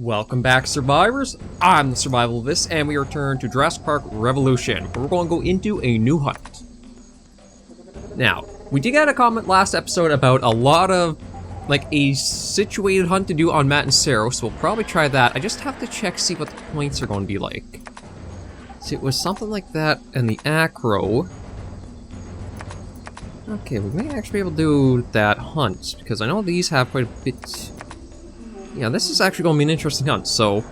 Welcome back, survivors. I'm the SurvivalVis, and we return to Jurassic Park Revolution, where we're going to go into a new hunt. Now, we did get a comment last episode about a lot of, like, a situated hunt to do on Matanceros, so we'll probably try that. I just have to check, see what the points are going to be like. So it was something like that, and the acro. Okay, we may actually be able to do that hunt, because I know these have quite a bit... Yeah, this is actually going to be an interesting hunt, so...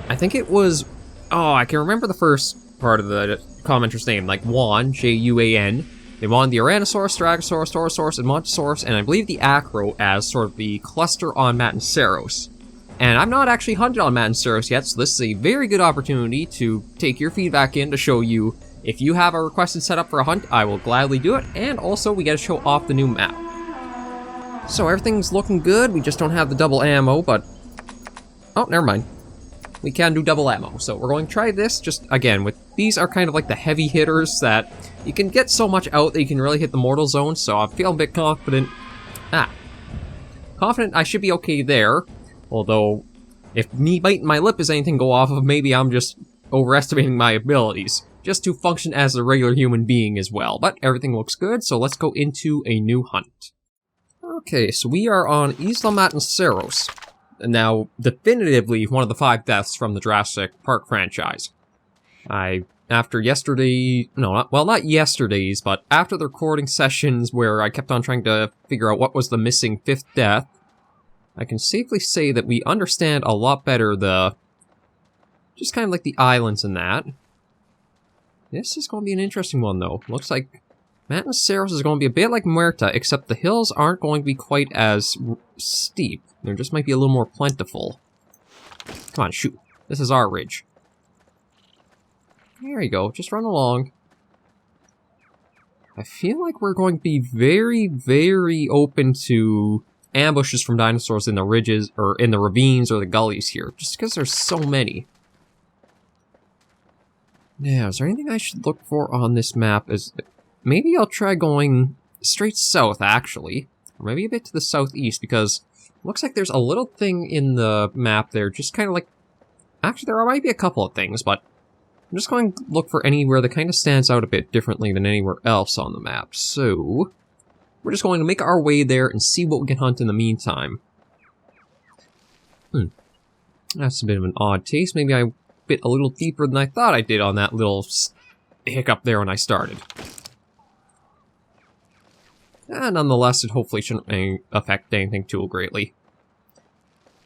I think it was... Oh, I can remember the first part of the commenter's name, like Juan, J-U-A-N. They wanted the Tyrannosaurus, Stegosaurus, Torosaurus, and Matanceros, and I believe the acro as sort of the cluster on Matanceros. And I've not actually hunted on Matanceros yet, so this is a very good opportunity to take your feedback in to show you if you have a requested setup for a hunt, I will gladly do it, and also we get to show off the new map. So everything's looking good, we just don't have the double ammo, but... Oh, never mind. We can do double ammo, so we're going to try this, just, again, with these are kind of like the heavy hitters that you can get so much out that you can really hit the mortal zone, so I'm feeling a bit confident. Confident I should be okay there, although, if me biting my lip is anything to go off of, maybe I'm just overestimating my abilities. Just to function as a regular human being as well, but everything looks good, so let's go into a new hunt. Okay, so we are on Isla Matanceros. Now, definitively one of the 5 deaths from the Jurassic Park franchise. After yesterday... No, not yesterday's, but after the recording sessions where I kept on trying to figure out what was the missing 5th death, I can safely say that we understand a lot better the... Just kind of like the islands and that. This is going to be an interesting one, though. Looks like Matanceros is going to be a bit like Muerta, except the hills aren't going to be quite as steep. There just might be a little more plentiful. Come on, shoot. This is our ridge. There you go. Just run along. I feel like we're going to be very, very open to ambushes from dinosaurs in the ridges, or in the ravines or the gullies here, just because there's so many. Now, is there anything I should look for on this map? Maybe I'll try going straight south, actually. Or maybe a bit to the southeast, because it looks like there's a little thing in the map there, just kind of like... Actually, there might be a couple of things, but I'm just going to look for anywhere that kind of stands out a bit differently than anywhere else on the map. So, we're just going to make our way there and see what we can hunt in the meantime. That's a bit of an odd taste. Maybe I bit a little deeper than I thought I did on that little hiccup there when I started. Nonetheless, it hopefully shouldn't affect anything too greatly.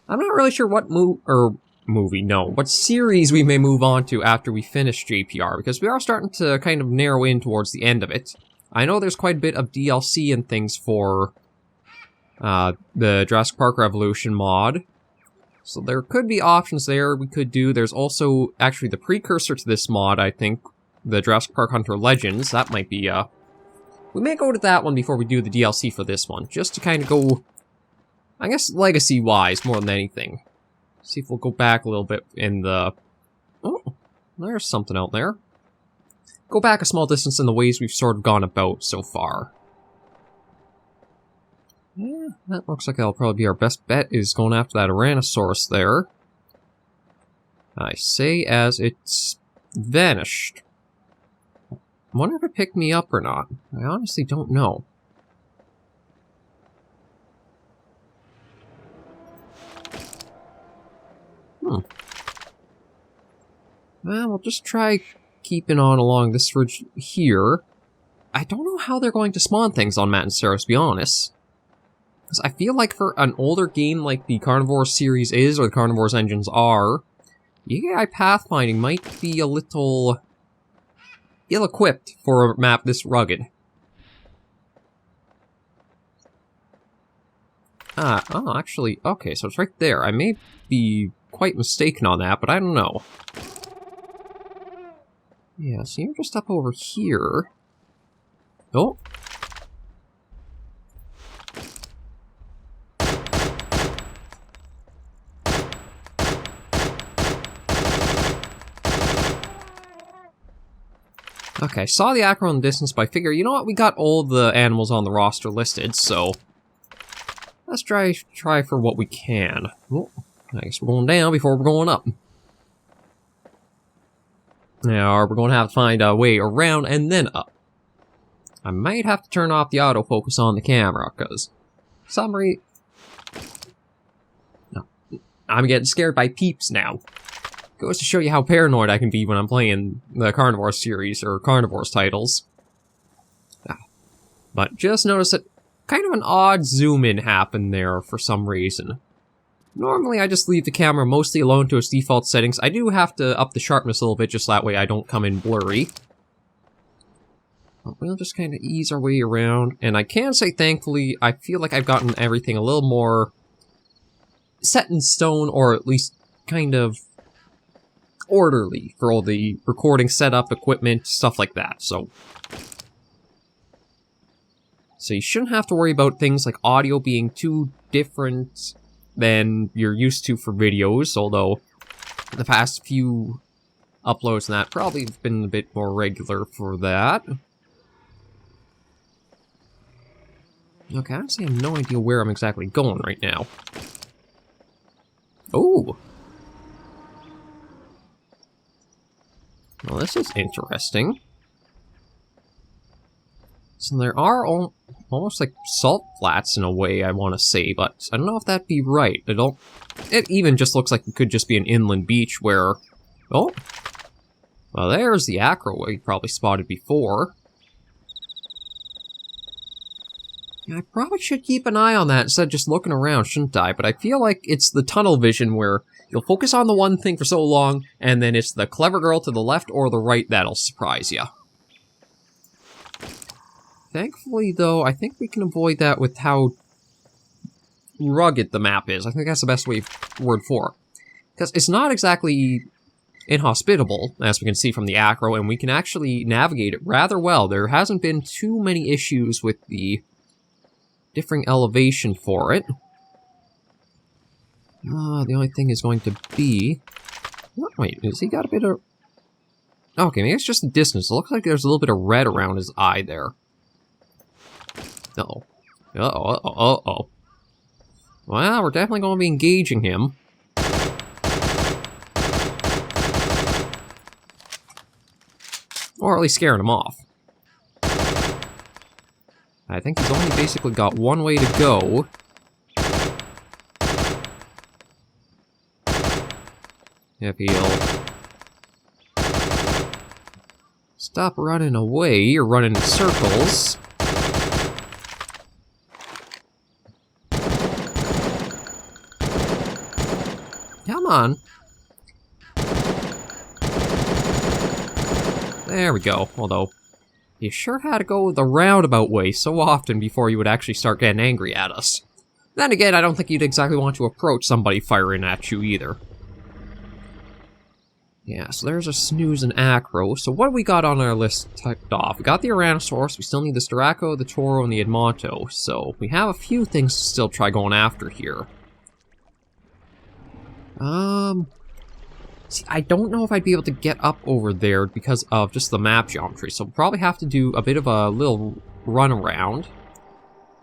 I'm not really sure what what series we may move on to after we finish JPR, because we are starting to kind of narrow in towards the end of it. I know there's quite a bit of DLC and things for the Jurassic Park Revolution mod. So there could be options there we could do. There's also actually the precursor to this mod, I think, the Jurassic Park Hunter Legends. That might be, we may go to that one before we do the DLC for this one, just to kind of go, I guess, legacy-wise more than anything. See if we'll go back a little bit in the... Oh, there's something out there. Go back a small distance in the ways we've sort of gone about so far. Yeah, that looks like that'll probably be our best bet, is going after that Tyrannosaurus there. I say as it's vanished. I wonder if it picked me up or not. I honestly don't know. Well, we'll just try keeping on along this ridge here. I don't know how they're going to spawn things on Matanceros, to be honest. I feel like for an older game like the Carnivores series is, or the Carnivores engines are, AI pathfinding might be a little ill-equipped for a map this rugged. Oh, actually, okay, so it's right there. I may be quite mistaken on that, but I don't know. Yeah, so you're just up over here. Oh. Okay, saw the acro in the distance, but I figure, you know what, we got all the animals on the roster listed, so let's try for what we can. Oh, I guess we're going down before we're going up. Now, we're going to have to find a way around and then up. I might have to turn off the autofocus on the camera, because summary... No. I'm getting scared by peeps now. Goes to show you how paranoid I can be when I'm playing the Carnivores series, or Carnivores titles. But just notice that kind of an odd zoom-in happened there for some reason. Normally, I just leave the camera mostly alone to its default settings. I do have to up the sharpness a little bit, just that way I don't come in blurry. But we'll just kind of ease our way around. And I can say, thankfully, I feel like I've gotten everything a little more set in stone, or at least kind of orderly for all the recording setup, equipment, stuff like that. So you shouldn't have to worry about things like audio being too different than you're used to for videos, although the past few uploads and that probably have been a bit more regular for that. Okay, I honestly have no idea where I'm exactly going right now. Oh! Well, this is interesting. So there are almost like salt flats in a way, I want to say, but I don't know if that'd be right. It even just looks like it could just be an inland beach where... Oh! Well, there's the acro we probably spotted before. Yeah, I probably should keep an eye on that instead of just looking around, shouldn't I? But I feel like it's the tunnel vision where you'll focus on the one thing for so long, and then it's the clever girl to the left or the right that'll surprise you. Thankfully, though, I think we can avoid that with how rugged the map is. I think that's the best word for it. Because it's not exactly inhospitable, as we can see from the acro, and we can actually navigate it rather well. There hasn't been too many issues with the differing elevation for it. The only thing is going to be... Wait, has he got a bit of... Okay, maybe it's just the distance. It looks like there's a little bit of red around his eye there. Uh-oh. Uh-oh, uh-oh, uh-oh. Well, we're definitely going to be engaging him. Or at least scaring him off. I think he's only basically got one way to go. If he'll... stop running away, or running in circles. Come on. There we go. Although, you sure had to go the roundabout way so often before you would actually start getting angry at us. Then again, I don't think you'd exactly want to approach somebody firing at you either. Yeah, so there's a snooze and acro. So what have we got on our list ticked off? We got the Tyrannosaurus, we still need the Styraco, the Toro, and the Edmonto. So we have a few things to still try going after here. See, I don't know if I'd be able to get up over there because of just the map geometry, so we'll probably have to do a bit of a little run around.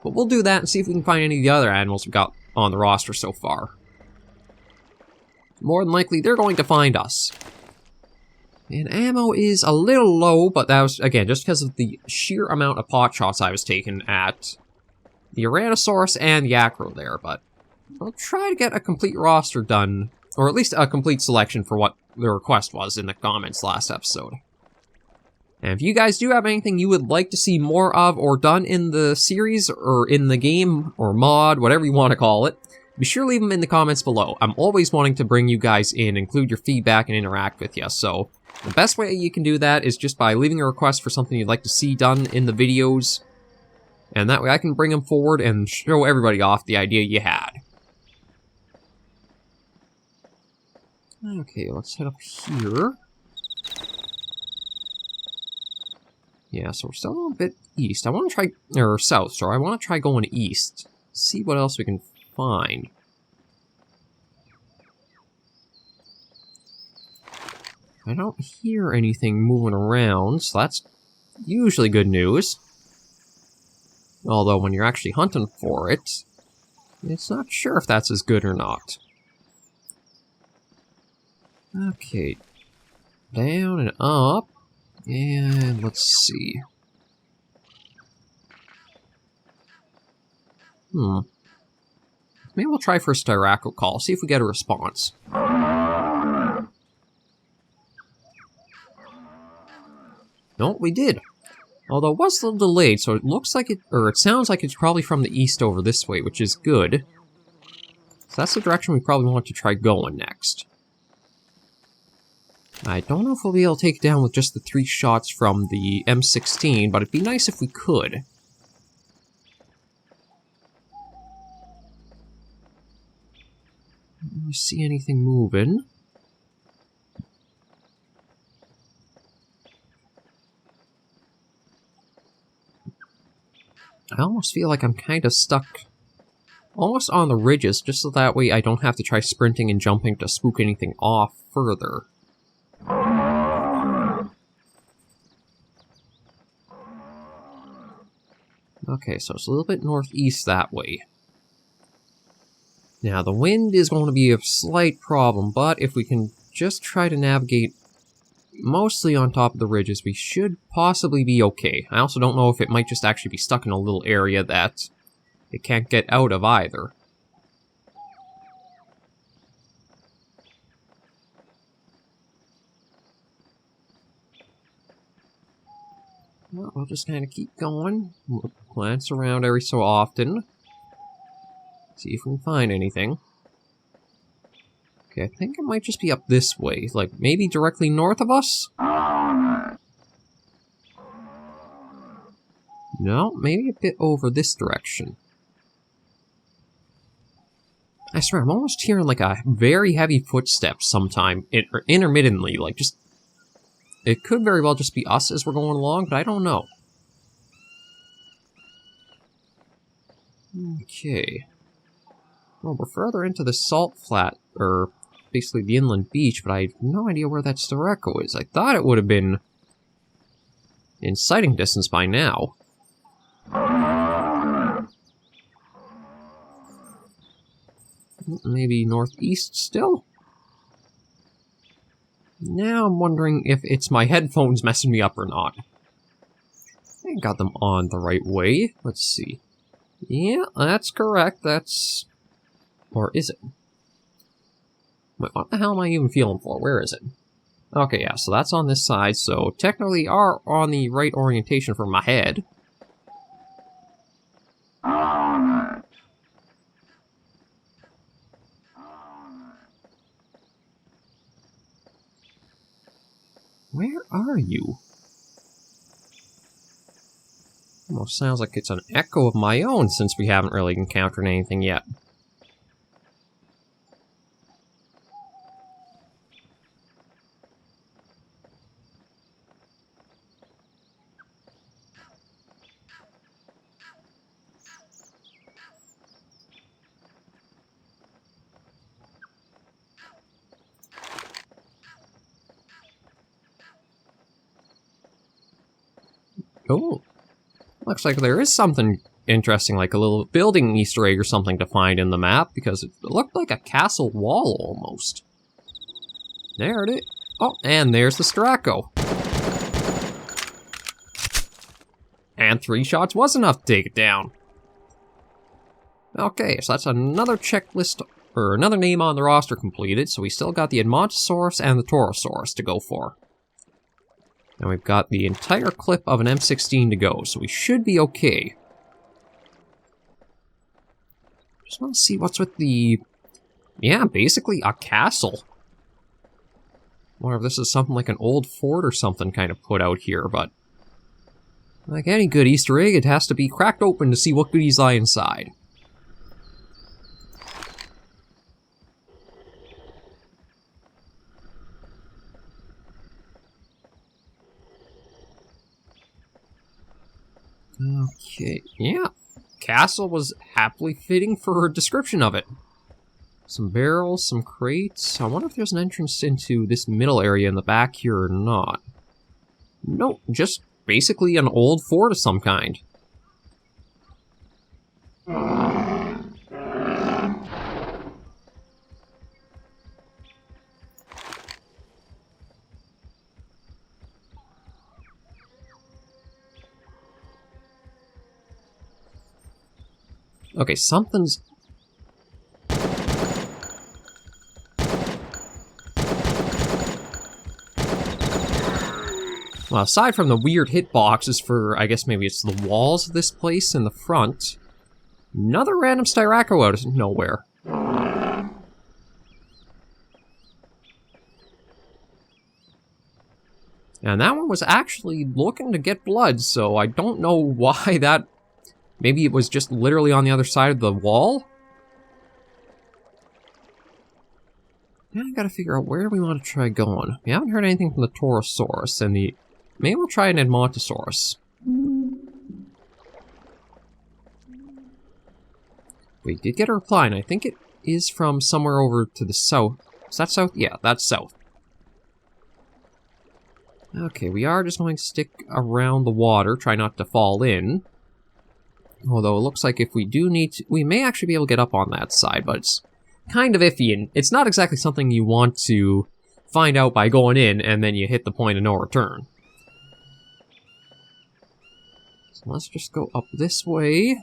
But we'll do that and see if we can find any of the other animals we've got on the roster so far. More than likely, they're going to find us. And ammo is a little low, but that was, again, just because of the sheer amount of pot shots I was taking at the Tyrannosaurus and the acro there, but I'll try to get a complete roster done, or at least a complete selection for what the request was in the comments last episode. And if you guys do have anything you would like to see more of or done in the series, or in the game, or mod, whatever you want to call it, be sure to leave them in the comments below. I'm always wanting to bring you guys in, include your feedback, and interact with you, so the best way you can do that is just by leaving a request for something you'd like to see done in the videos, and that way I can bring them forward and show everybody off the idea you had. Okay, let's head up here. Yeah, so we're still a little bit east. I want to try, or south, sorry. I want to try going east. See what else we can find. I don't hear anything moving around, so that's usually good news. Although when you're actually hunting for it, it's not sure if that's as good or not. Okay. Down and up. And let's see. Maybe we'll try for a Styraco call, see if we get a response. No, we did. Although it was a little delayed, so it looks like it, or it sounds like it's probably from the east over this way, which is good. So that's the direction we probably want to try going next. I don't know if we'll be able to take it down with just the 3 shots from the M16, but it'd be nice if we could. Do you see anything moving? I almost feel like I'm kind of stuck almost on the ridges, just so that way I don't have to try sprinting and jumping to spook anything off further. Okay, so it's a little bit northeast that way. Now, the wind is going to be a slight problem, but if we can just try to navigate mostly on top of the ridges, we should possibly be okay. I also don't know if it might just actually be stuck in a little area that it can't get out of either. Well, we'll just kind of keep going. We'll glance around every so often. See if we can find anything. Okay, I think it might just be up this way. Like, maybe directly north of us? No, maybe a bit over this direction. I swear, I'm almost hearing like a very heavy footsteps sometime, intermittently, like just... It could very well just be us as we're going along, but I don't know. Okay. Well, we're further into the salt flat, or basically the inland beach, but I have no idea where that Styraco is. I thought it would have been in sighting distance by now. Maybe northeast still? Now I'm wondering if it's my headphones messing me up or not. I got them on the right way. Let's see. Yeah, that's correct. That's... Or is it? Wait, what the hell am I even feeling for? Where is it? Okay, yeah, so that's on this side, so technically are on the right orientation for my head. Where are you? Almost sounds like it's an echo of my own since we haven't really encountered anything yet. Oh, looks like there is something interesting, like a little building Easter egg or something to find in the map, because it looked like a castle wall almost. There it is. Oh, and there's the Styraco. And 3 shots was enough to take it down. Okay, so that's another checklist, or another name on the roster completed, so we still got the Matanceros and the Torosaurus to go for. And we've got the entire clip of an M16 to go, so we should be okay. Just want to see what's with the... Yeah, basically a castle. Wonder if this is something like an old fort or something kind of put out here, but... Like any good Easter egg, it has to be cracked open to see what goodies lie inside. Okay, yeah. Castle was aptly fitting for a description of it. Some barrels, some crates. I wonder if there's an entrance into this middle area in the back here or not. Nope, just basically an old fort of some kind. Okay, something's... Well, aside from the weird hitboxes for, I guess maybe it's the walls of this place in the front, another random Styraco out of nowhere. And that one was actually looking to get blood, so I don't know why that... Maybe it was just literally on the other side of the wall? Now I gotta figure out where we want to try going. We haven't heard anything from the Torosaurus, and the... Maybe we'll try an Edmontosaurus. We did get a reply, and I think it is from somewhere over to the south. Is that south? Yeah, that's south. Okay, we are just going to stick around the water, try not to fall in. Although it looks like if we do need to... We may actually be able to get up on that side, but it's kind of iffy, and it's not exactly something you want to find out by going in, and then you hit the point of no return. So let's just go up this way,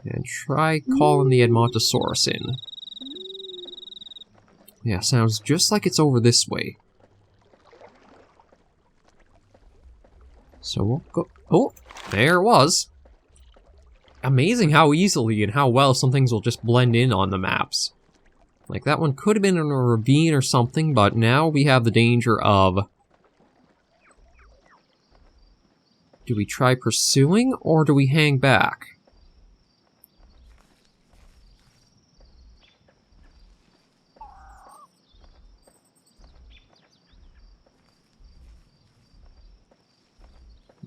and try calling the Edmontosaurus in. Yeah, sounds just like it's over this way. So we'll go... Oh, there it was. Amazing how easily and how well some things will just blend in on the maps. Like, that one could have been in a ravine or something, but now we have the danger of... Do we try pursuing, or do we hang back?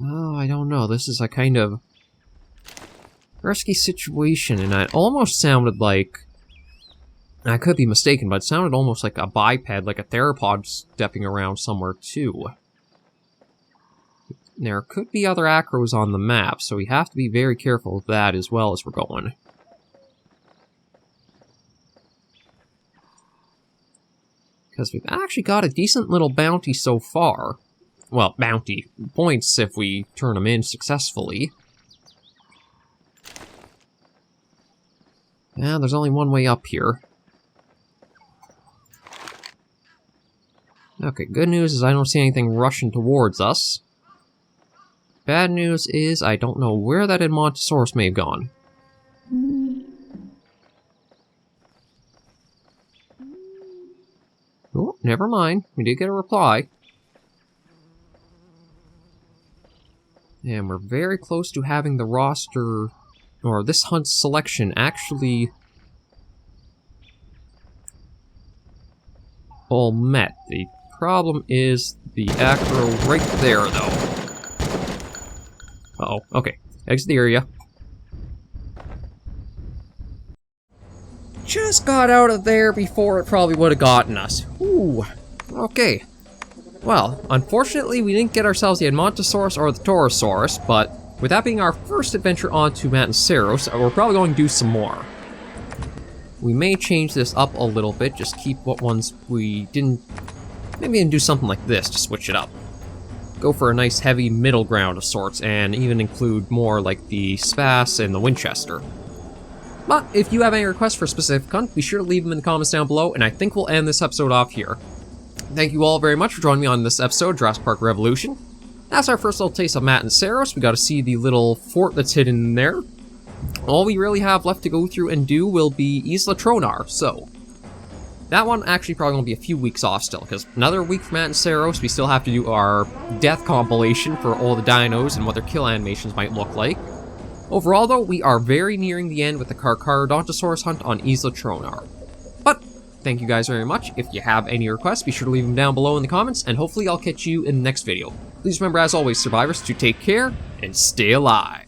Oh, I don't know. This is a kind of risky situation, and it almost sounded like... I could be mistaken, but it sounded almost like a biped, like a theropod stepping around somewhere, too. There could be other acros on the map, so we have to be very careful of that as well as we're going. Because we've actually got a decent little bounty so far. Well, bounty. Points if we turn them in successfully. Yeah, there's only one way up here. Okay, good news is I don't see anything rushing towards us. Bad news is I don't know where that Edmontosaurus may have gone. Oh, never mind. We did get a reply. And we're very close to having the roster, or this hunt's selection, actually all met. The problem is the acro right there, though. Uh-oh, okay. Exit the area. Just got out of there before it probably would have gotten us. Ooh, okay. Well, unfortunately we didn't get ourselves the Edmontosaurus or the Torosaurus, but with that being our first adventure onto Matanceros, we're probably going to do some more. We may change this up a little bit, just keep what ones we didn't... Maybe even do something like this to switch it up. Go for a nice heavy middle ground of sorts, and even include more like the Spas and the Winchester. But if you have any requests for a specific hunt, be sure to leave them in the comments down below, and I think we'll end this episode off here. Thank you all very much for joining me on this episode of Jurassic Park Revolution. That's our first little taste of Matanceros. We got to see the little fort that's hidden in there. All we really have left to go through and do will be Isla Tronar, so... That one actually probably won't be a few weeks off still, because another week from Matanceros, we still have to do our death compilation for all the dinos and what their kill animations might look like. Overall though, we are very nearing the end with the Carnivores hunt on Isla Tronar. But, thank you guys very much. If you have any requests, be sure to leave them down below in the comments, and hopefully I'll catch you in the next video. Please remember, as always, survivors, to take care and stay alive.